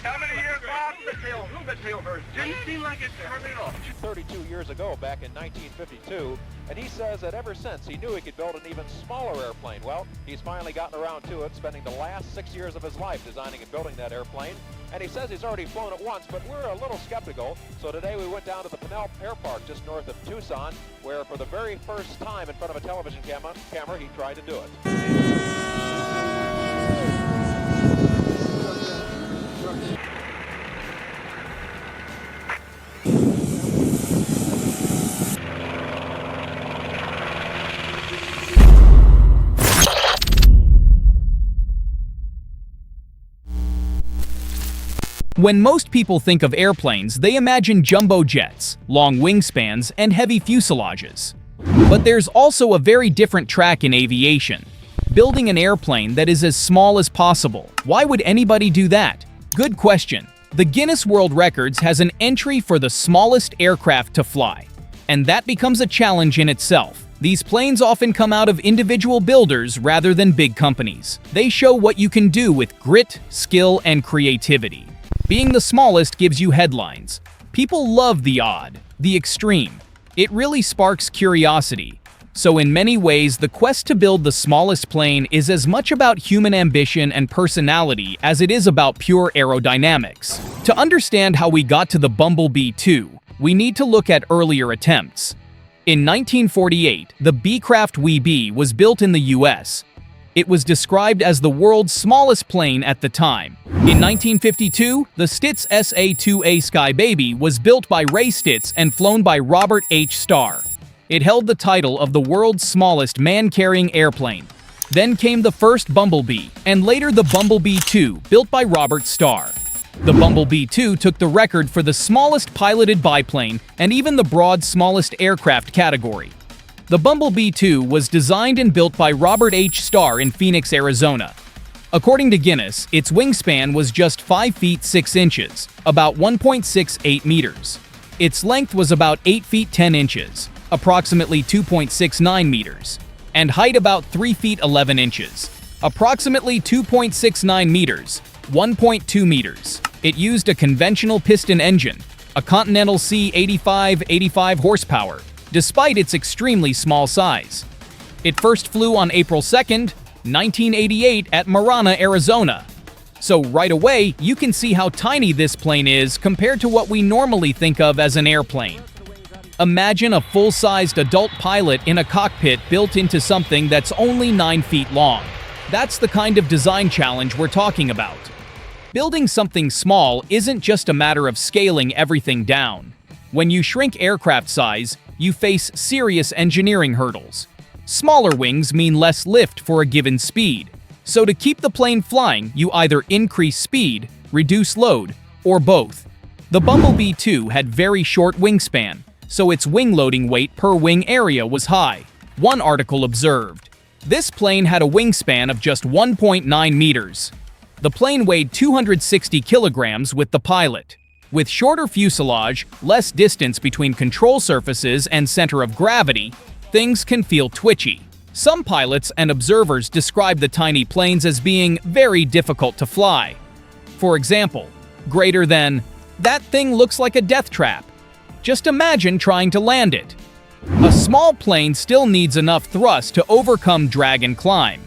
How many years, Bob? A little bit tail first. Didn't seem like it hardly at all. 32 years ago, back in 1952, and he says that ever since he knew he could build an even smaller airplane. Well, he's finally gotten around to it, spending the last 6 years of his life designing and building that airplane. And he says he's already flown it once, but we're a little skeptical. So today we went down to the Pinell Air Park just north of Tucson, where for the very first time in front of a television camera he tried to do it. When most people think of airplanes, they imagine jumbo jets, long wingspans, and heavy fuselages. But there's also a very different track in aviation. Building an airplane that is as small as possible. Why would anybody do that? Good question. The Guinness World Records has an entry for the smallest aircraft to fly. And that becomes a challenge in itself. These planes often come out of individual builders rather than big companies. They show what you can do with grit, skill, and creativity. Being the smallest gives you headlines. People love the odd, the extreme. It really sparks curiosity. So in many ways, the quest to build the smallest plane is as much about human ambition and personality as it is about pure aerodynamics. To understand how we got to the Bumble Bee II, we need to look at earlier attempts. In 1948, the Beecraft Wee Bee was built in the US. It was described as the world's smallest plane at the time. In 1952, the Stitz SA-2A Skybaby was built by Ray Stitz and flown by Robert Starr. It held the title of the world's smallest man-carrying airplane. Then came the first Bumble Bee, and later the Bumble Bee II, built by Robert Starr. The Bumble Bee II took the record for the smallest piloted biplane and even the broad smallest aircraft category. The Bumble Bee II was designed and built by Robert Starr in Phoenix, Arizona. According to Guinness, its wingspan was just 5 feet 6 inches, about 1.68 meters. Its length was about 8 feet 10 inches, approximately 2.69 meters, and height about 3 feet 11 inches, approximately 2.69 meters, 1.2 meters. It used a conventional piston engine, a Continental C85 horsepower, despite its extremely small size. It first flew on April 2nd, 1988 at Marana, Arizona. So right away, you can see how tiny this plane is compared to what we normally think of as an airplane. Imagine a full-sized adult pilot in a cockpit built into something that's only 9 feet long. That's the kind of design challenge we're talking about. Building something small isn't just a matter of scaling everything down. When you shrink aircraft size, you face serious engineering hurdles. Smaller wings mean less lift for a given speed. So to keep the plane flying, you either increase speed, reduce load, or both. The Bumble Bee II had very short wingspan, so its wing loading weight per wing area was high. One article observed, this plane had a wingspan of just 1.9 meters. The plane weighed 260 kilograms with the pilot. With shorter fuselage, less distance between control surfaces and center of gravity, things can feel twitchy. Some pilots and observers describe the tiny planes as being very difficult to fly. For example, greater than, "That thing looks like a death trap. Just imagine trying to land it." A small plane still needs enough thrust to overcome drag and climb.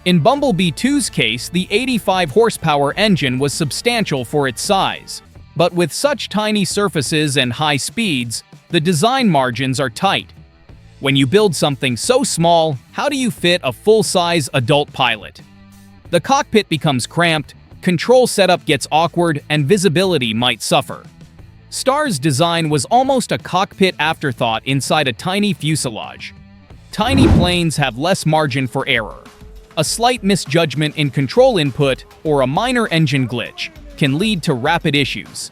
In Bumble Bee II's case, the 85 horsepower engine was substantial for its size. But with such tiny surfaces and high speeds, the design margins are tight. When you build something so small, how do you fit a full-size adult pilot? The cockpit becomes cramped, control setup gets awkward, and visibility might suffer. Starr's design was almost a cockpit afterthought inside a tiny fuselage. Tiny planes have less margin for error. A slight misjudgment in control input or a minor engine glitch can lead to rapid issues.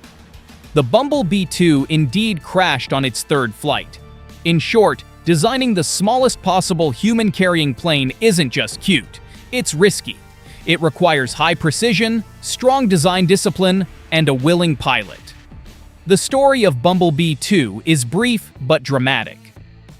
The Bumble Bee II indeed crashed on its third flight. In short, designing the smallest possible human-carrying plane isn't just cute, it's risky. It requires high precision, strong design discipline, and a willing pilot. The story of Bumble Bee II is brief but dramatic.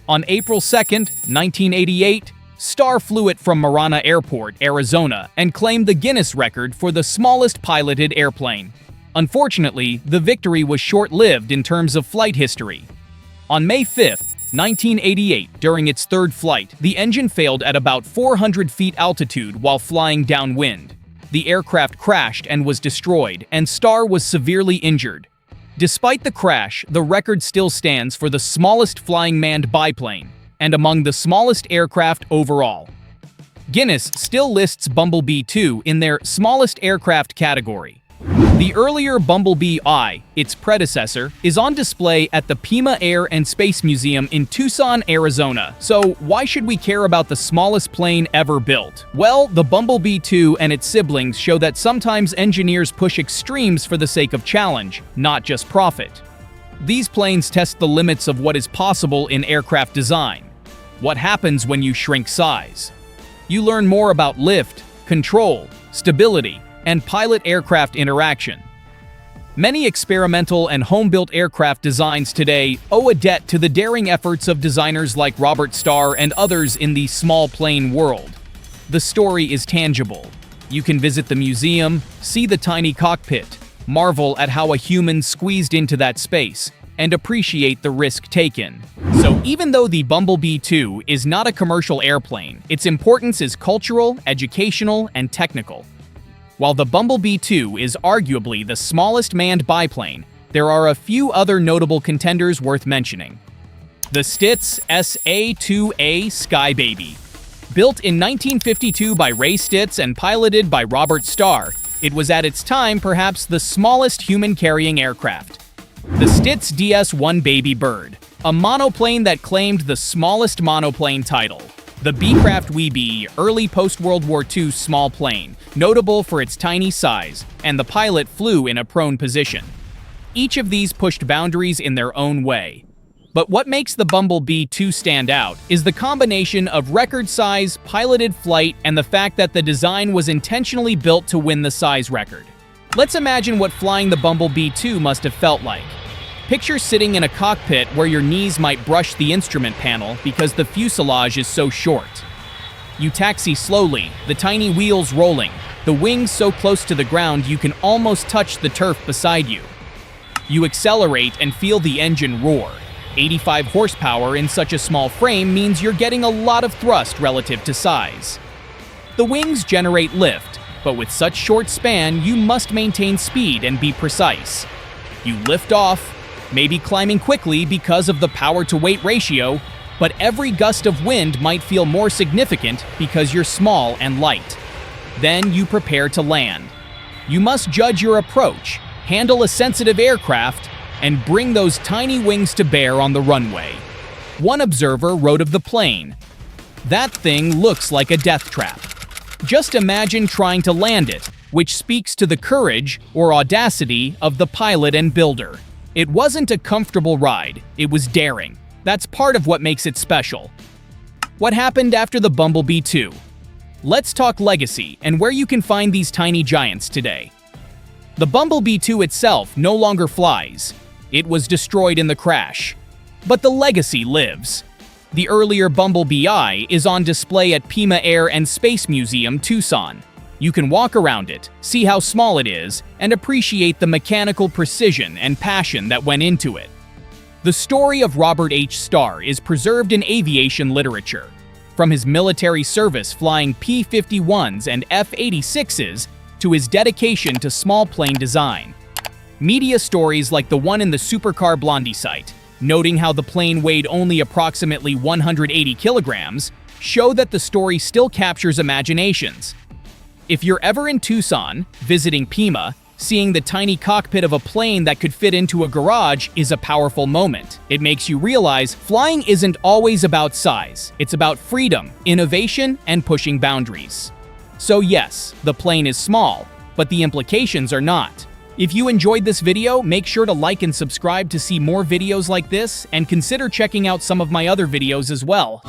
On April 2nd, 1988, Starr flew it from Marana Airport, Arizona, and claimed the Guinness record for the smallest piloted airplane. Unfortunately, the victory was short-lived in terms of flight history. On May 5, 1988, during its third flight, the engine failed at about 400 feet altitude while flying downwind. The aircraft crashed and was destroyed, and Starr was severely injured. Despite the crash, the record still stands for the smallest flying manned biplane, and among the smallest aircraft overall. Guinness still lists Bumble Bee II in their smallest aircraft category. The earlier Bumble Bee I, its predecessor, is on display at the Pima Air and Space Museum in Tucson, Arizona. So why should we care about the smallest plane ever built? Well, the Bumble Bee II and its siblings show that sometimes engineers push extremes for the sake of challenge, not just profit. These planes test the limits of what is possible in aircraft design. What happens when you shrink size? You learn more about lift, control, stability, and pilot-aircraft interaction. Many experimental and home-built aircraft designs today owe a debt to the daring efforts of designers like Robert Starr and others in the small plane world. The story is tangible. You can visit the museum, see the tiny cockpit, marvel at how a human squeezed into that space, and appreciate the risk taken. So even though the Bumble Bee II is not a commercial airplane, its importance is cultural, educational, and technical. While the Bumble Bee II is arguably the smallest manned biplane, there are a few other notable contenders worth mentioning. The Stitz SA-2A Skybaby. Built in 1952 by Ray Stitz and piloted by Robert Starr, it was at its time perhaps the smallest human-carrying aircraft. The Stitz DS-1 Baby Bird, a monoplane that claimed the smallest monoplane title. The Beecraft Wee Bee, early post-World War II small plane, notable for its tiny size, and the pilot flew in a prone position. Each of these pushed boundaries in their own way. But what makes the Bumble Bee II stand out is the combination of record size, piloted flight, and the fact that the design was intentionally built to win the size record. Let's imagine what flying the Bumble Bee II must have felt like. Picture sitting in a cockpit where your knees might brush the instrument panel because the fuselage is so short. You taxi slowly, the tiny wheels rolling, the wings so close to the ground you can almost touch the turf beside you. You accelerate and feel the engine roar. 85 horsepower in such a small frame means you're getting a lot of thrust relative to size. The wings generate lift, but with such short span, you must maintain speed and be precise. You lift off, maybe climbing quickly because of the power-to-weight ratio, but every gust of wind might feel more significant because you're small and light. Then you prepare to land. You must judge your approach, handle a sensitive aircraft, and bring those tiny wings to bear on the runway. One observer wrote of the plane, "That thing looks like a death trap." Just imagine trying to land it, which speaks to the courage or audacity of the pilot and builder. It wasn't a comfortable ride, it was daring. That's part of what makes it special. What happened after the Bumble Bee II? Let's talk legacy and where you can find these tiny giants today. The Bumble Bee II itself no longer flies. It was destroyed in the crash. But the legacy lives. The earlier Bumble Bee I is on display at Pima Air and Space Museum, Tucson. You can walk around it, see how small it is, and appreciate the mechanical precision and passion that went into it. The story of Robert H. Starr is preserved in aviation literature. From his military service flying P-51s and F-86s to his dedication to small plane design. Media stories like the one in the Supercar Blondie site, noting how the plane weighed only approximately 180 kilograms, show that the story still captures imaginations. If you're ever in Tucson, visiting Pima, seeing the tiny cockpit of a plane that could fit into a garage is a powerful moment. It makes you realize flying isn't always about size. It's about freedom, innovation, and pushing boundaries. So yes, the plane is small, but the implications are not. If you enjoyed this video, make sure to like and subscribe to see more videos like this, and consider checking out some of my other videos as well.